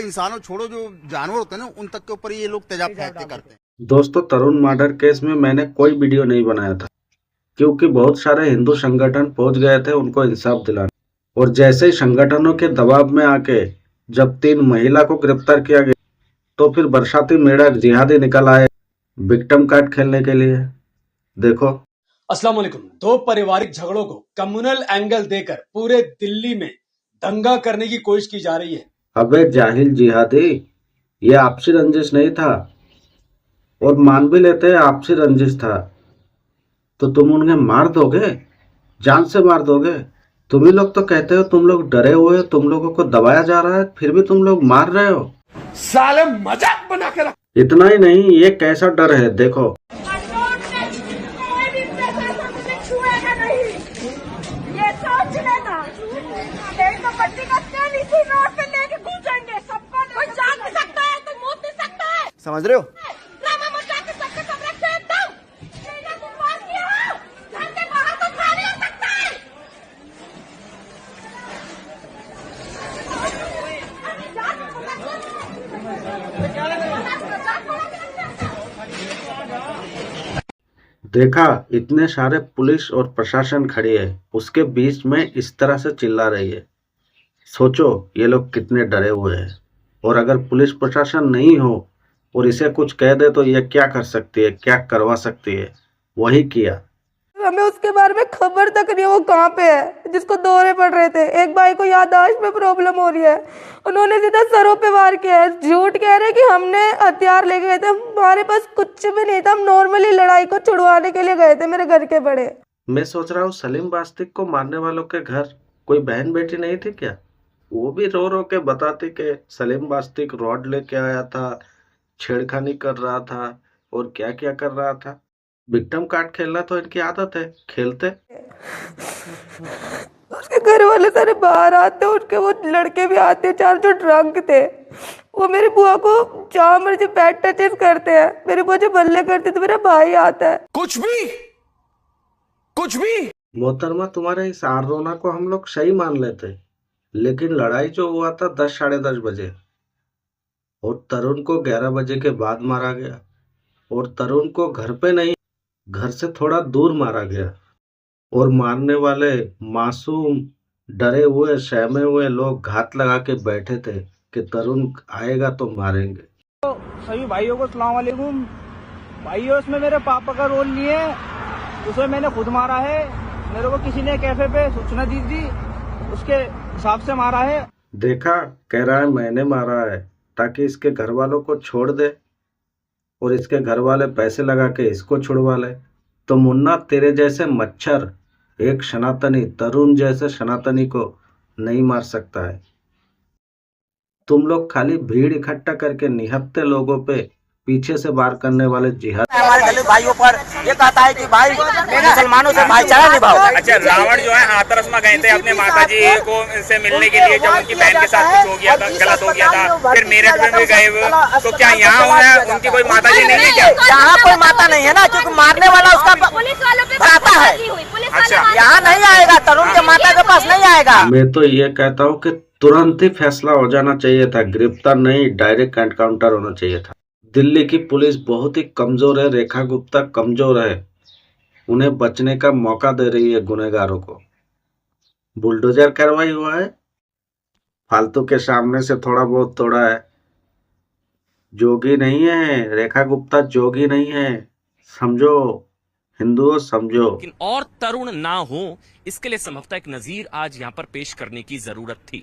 मतलब इंसानों छोड़ो, जो जानवर होते हैं ना उन तक के ऊपर ये लोग तेजाब फेंकते करते हैं। दोस्तों, तरुण मर्डर केस में मैंने कोई वीडियो नहीं बनाया था क्योंकि बहुत सारे हिंदू संगठन पहुंच गए थे उनको इंसाफ दिलाने। और जैसे ही संगठनों के दबाव में आके जब 3 महिला को गिरफ्तार किया गया तो फिर बरसाती मेढक जिहादी निकल आए विक्टिम कार्ड खेलने के लिए। देखो। अस्सलाम वालेकुम। दो पारिवारिक झगड़ों को कम्युनल एंगल देकर पूरे दिल्ली में दंगा करने की कोशिश की जा रही है। अबे जाहिल जिहादी, ये आपसी रंजिश नहीं था, और मान भी लेते आपसी रंजिश था तो तुम उन्हें मार दोगे, जान से मार दोगे। तुम ही लोग तो कहते हो तुम लोग डरे हुए हो, तुम लोगों को दबाया जा रहा है, फिर भी तुम लोग मार रहे हो। साले मजाक बना के रख। इतना ही नहीं, ये कैसा डर है देखो। समझ रहे हो? देखा, इतने सारे पुलिस और प्रशासन खड़ी है, उसके बीच में इस तरह से चिल्ला रही है। सोचो ये लोग कितने डरे हुए हैं। और अगर पुलिस प्रशासन नहीं हो और इसे कुछ कह दे तो ये क्या कर सकती है, क्या करवा सकती है। वही किया। हमें उसके बारे में खबर तक नहीं है, वो कहाँ पे है, जिसको दौरे पड़ रहे थे। एक भाई को याददाश्त में प्रॉब्लम हो रही है, उन्होंने सीधा सरों पे वार किया है। झूठ कह रहे कि हमने हथियार लेके गए थे, हमारे पास कुछ भी नहीं था, हम नॉर्मली लड़ाई को छुड़वाने के लिए गए थे, मेरे घर के बड़े। मैं सोच रहा हूँ सलीम बास्तिक को मारने वालों के घर कोई बहन बेटी नहीं थी क्या? वो भी रो रो के बताती कि सलीम बास्तिक रॉड लेके आया था, छेड़खानी कर रहा था और क्या क्या कर रहा था। विक्टिम कार्ड खेलना तो इनकी आदत है, खेलते। उसके घर वाले सारे बाहर आते, उनके वो लड़के भी आते, 4 जो ड्रंक थे, वो मेरी बुआ को जहाँ मर्जी पैट टचेस करते हैं। मेरी बुआ जो बल्ले करती तो मेरा भाई आता है। कुछ भी मोहतरमा, तुम्हारे इस आर रोना को हम लोग सही मान लेते, लेकिन लड़ाई जो हुआ था 10 साढ़े 10 बजे और तरुण को 11 बजे के बाद मारा गया। और तरुण को घर पे नहीं, घर से थोड़ा दूर मारा गया। और मारने वाले मासूम डरे हुए सहमे हुए लोग घात लगा के बैठे थे कि तरुण आएगा तो मारेंगे। सभी भाइयों को सलाम वालेकुम। भाइयों, इसमें मेरे पापा का रोल नहीं है, उसे मैंने खुद मारा है। मेरे को किसी ने कैफे पे सूचना दी थी, उसके हिसाब से मारा है। देखा, कह रहा है मैंने मारा है ताकि इसके घर वालों को छोड़ दे और इसके घर वाले पैसे लगा के इसको छुड़वा ले। तो मुन्ना, तेरे जैसे मच्छर एक सनातनी तरुण जैसे सनातनी को नहीं मार सकता है। तुम लोग खाली भीड़ इकट्ठा करके निहत्थे लोगों पे पीछे से वार करने वाले जिहाद। हमारे दलित भाइयों पर ये कहता है कि भाई मुसलमानों से भाईचारा निभाओ। अच्छा, रावण जो है हाथरस में गए थे अपने माता जी को से मिलने के लिए, जब उनकी बहन के साथ कुछ हो गया था, गलत हो गया था, फिर मेरठ में भी गए हुए, तो क्या यहाँ उनकी कोई माता जी नहीं है क्या? यहाँ कोई माता नहीं है ना, क्योंकि मारने वाला उसका भ्राता है। अच्छा, यहाँ नहीं आएगा, तरुण के माता के पास नहीं आएगा। मैं तो ये कहता हूँ कि तुरंत ही फैसला हो जाना चाहिए था, गिरफ्तार नहीं, डायरेक्ट एनकाउंटर होना चाहिए था। दिल्ली की पुलिस बहुत ही कमजोर है, रेखा गुप्ता कमजोर है, उन्हें बचने का मौका दे रही है गुनहगारों को। बुलडोजर कार्रवाई हुआ है, फालतू के सामने से थोड़ा बहुत तोड़ा है। जोगी नहीं है रेखा गुप्ता, जोगी नहीं है, समझो हिंदुओं, समझो। और तरुण ना हो, इसके लिए संभवतः एक नजीर आज यहाँ पर पेश करने की जरूरत थी।